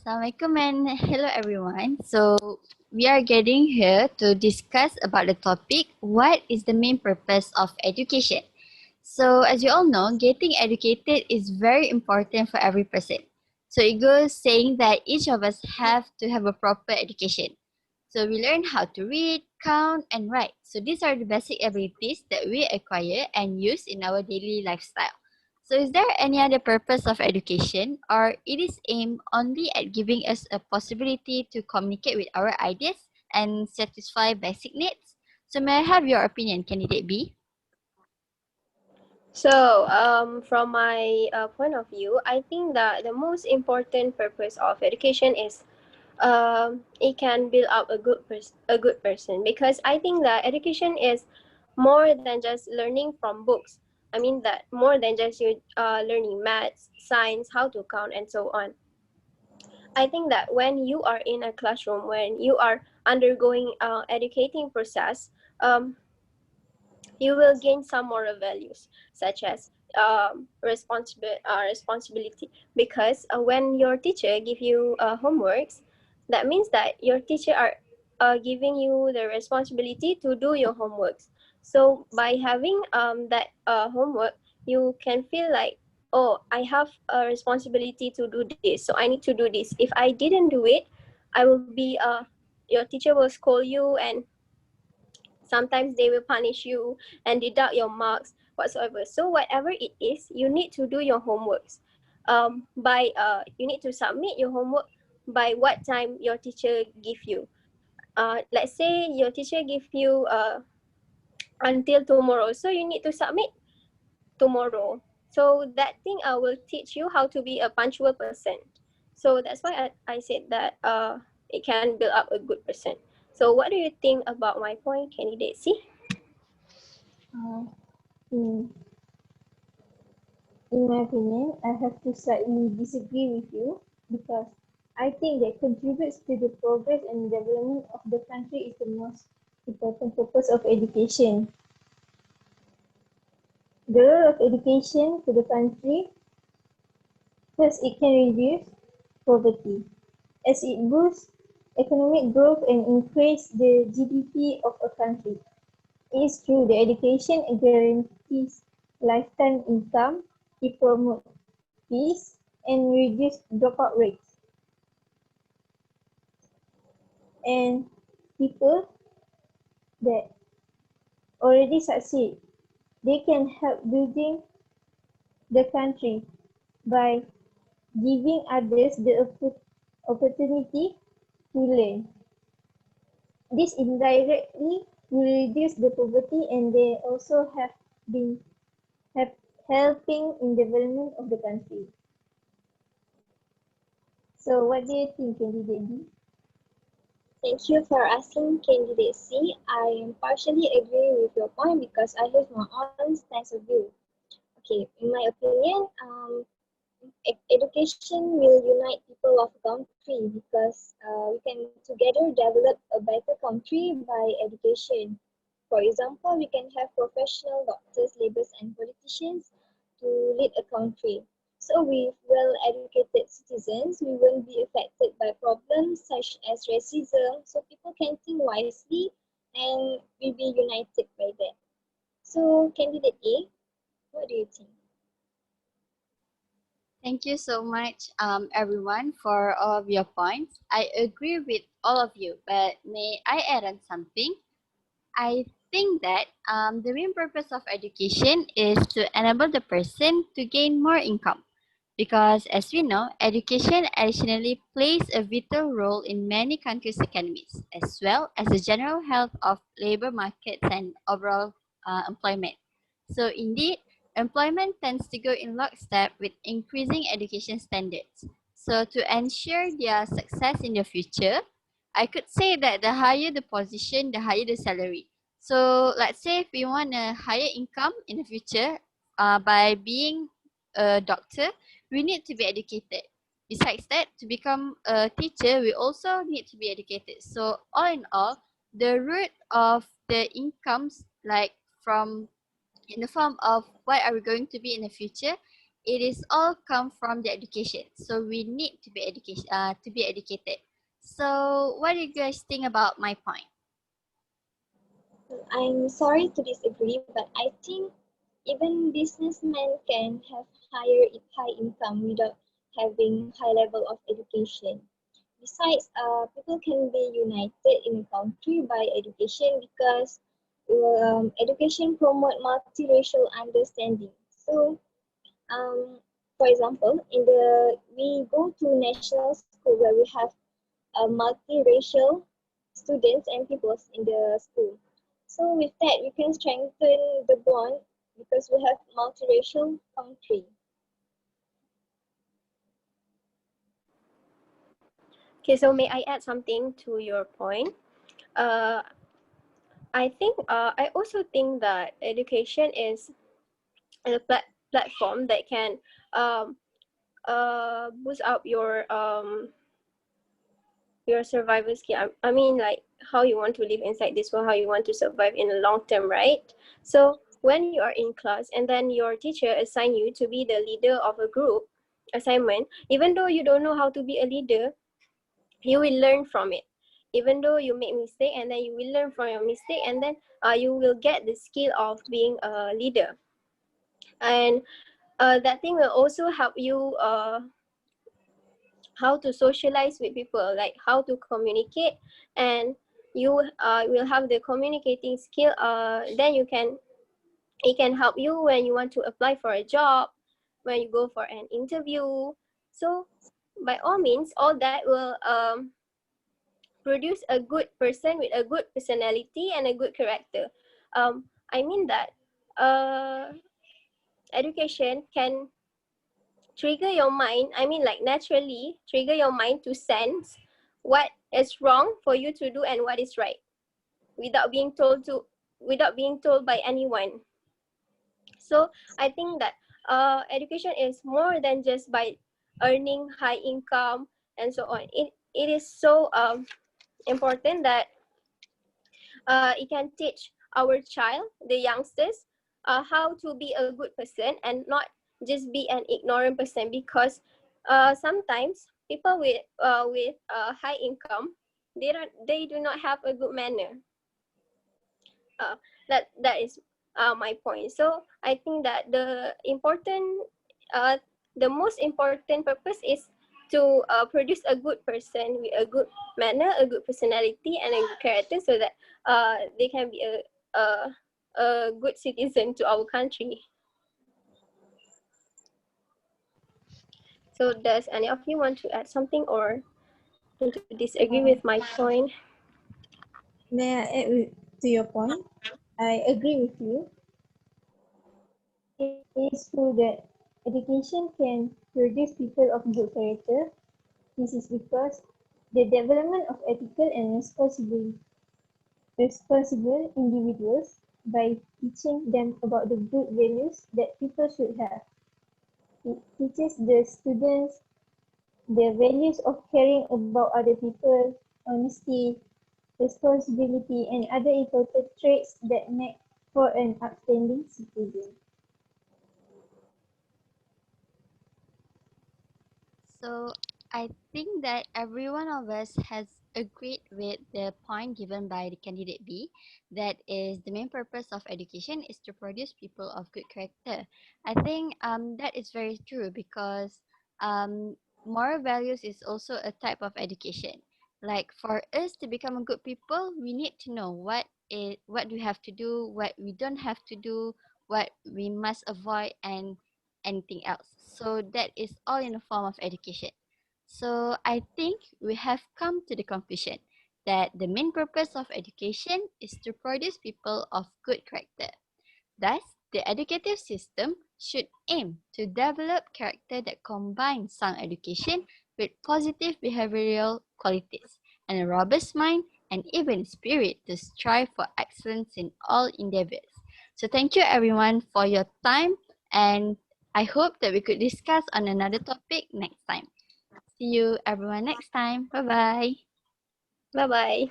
Assalamualaikum and hello everyone. So we are getting here to discuss about the topic, what is the main purpose of education? So as you all know, getting educated is very important for every person. So it goes saying that each of us have to have a proper education. So we learn how to read, count and write. So these are the basic abilities that we acquire and use in our daily lifestyle. So is there any other purpose of education, or it is aimed only at giving us a possibility to communicate with our ideas and satisfy basic needs? So may I have your opinion, candidate B? So, from my point of view, I think that the most important purpose of education is it can build up a good person, because I think that education is more than just learning from books. I mean that more than just you learning maths, science, how to count, and so on. I think that when you are in a classroom, when you are undergoing educating process, um, you will gain some moral values such as responsibility, because when your teacher give you homeworks, that means that your teacher are giving you the responsibility to do your homeworks. So by having that homework, you can feel like, oh, I have a responsibility to do this, so I need to do this. If I didn't do it, I will be your teacher will scold you, and sometimes they will punish you and deduct your marks whatsoever. So whatever it is, you need to do your homeworks. By you need to submit your homework by what time your teacher give you. Let's say your teacher give you until tomorrow, so you need to submit tomorrow. So that thing will teach you how to be a punctual person. So that's why I said that it can build up a good person. So what do you think about my point, candidate C? In, in my opinion, I have to slightly disagree with you because I think that contributes to the progress and development of the country is the most important purpose of education. The role of education to the country, first, it can reduce poverty as it boosts economic growth and increase the GDP of a country. It is true that education guarantees lifetime income, it promotes peace, and reduces dropout rates. And people that already succeed, they can help building the country by giving others the opportunity to learn. This indirectly will reduce the poverty, and they also have been helping in development of the country. So what do you think, candidate B? Thank you for asking, candidate C. I partially agree with your point because I have my own stance of view. Okay, in my opinion, education will unite people of a country because we can together develop a better country by education. For example, we can have professional doctors, laborers, and politicians to lead a country. So with well-educated citizens, we won't be affected by problems such as racism, so people can think wisely and will be united by that. So candidate A, what do you think? Thank you so much, everyone, for all of your points. I agree with all of you, but may I add on something? I think that the main purpose of education is to enable the person to gain more income. Because as we know, education additionally plays a vital role in many countries' economies, as well as the general health of labor markets and overall employment. So indeed, employment tends to go in lockstep with increasing education standards. So to ensure their success in the future, I could say that the higher the position, the higher the salary. So let's say if we want a higher income in the future by being a doctor, we need to be educated. Besides that, to become a teacher, we also need to be educated. So all in all, the root of the incomes, like from in the form of what are we going to be in the future, it is all come from the education. So we need to be educated. So what do you guys think about my point? I'm sorry to disagree, but I think even businessmen can have high income without having high level of education. Besides, people can be united in a country by education because education promote multiracial understanding. So, um, for example, we go to national school where we have multiracial students and peoples in the school. So with that, we can strengthen the bond because we have multiracial country. Okay, so may I add something to your point? Uh, I also think that education is a platform that can um, boost up your survival skill. I mean, like how you want to live inside this world, how you want to survive in the long term, right? So when you are in class and then your teacher assign you to be the leader of a group assignment, even though you don't know how to be a leader, you will learn from it. Even though you make mistake, and then you will learn from your mistake, and then you will get the skill of being a leader. And that thing will also help you how to socialize with people, like how to communicate, and you will have the communicating skill. Then it can help you when you want to apply for a job, when you go for an interview. So by all means, all that will produce a good person with a good personality and a good character. I mean that uh, education can trigger your mind, I mean like naturally trigger your mind to sense what is wrong for you to do and what is right without being told by anyone. So I think that education is more than just by earning high income and so on. It is so important that it can teach our child, the youngsters, how to be a good person and not just be an ignorant person, because sometimes people with high income, they do not have a good manner. uh, that is my point. So I think that uh, the most important purpose is to produce a good person with a good manner, a good personality, and a good character, so that they can be a good citizen to our country. So does any of you want to add something or want to disagree with my point? May I add to your point? I agree with you. It is true that education can produce people of good character. This is because the development of ethical and responsible individuals by teaching them about the good values that people should have. It teaches the students the values of caring about other people, honesty, responsibility, and other important traits that make for an outstanding citizen. So I think that every one of us has agreed with the point given by the candidate B. That is, the main purpose of education is to produce people of good character. I think that is very true because moral values is also a type of education. Like for us to become a good people, we need to know what we have to do, what we don't have to do, what we must avoid, and anything else. So that is all in the form of education. So I think we have come to the conclusion that the main purpose of education is to produce people of good character. Thus, the educative system should aim to develop character that combines sound education with positive behavioral qualities and a robust mind and even spirit to strive for excellence in all endeavors. So thank you everyone for your time, and I hope that we could discuss on another topic next time. See you everyone next time. Bye bye. Bye bye.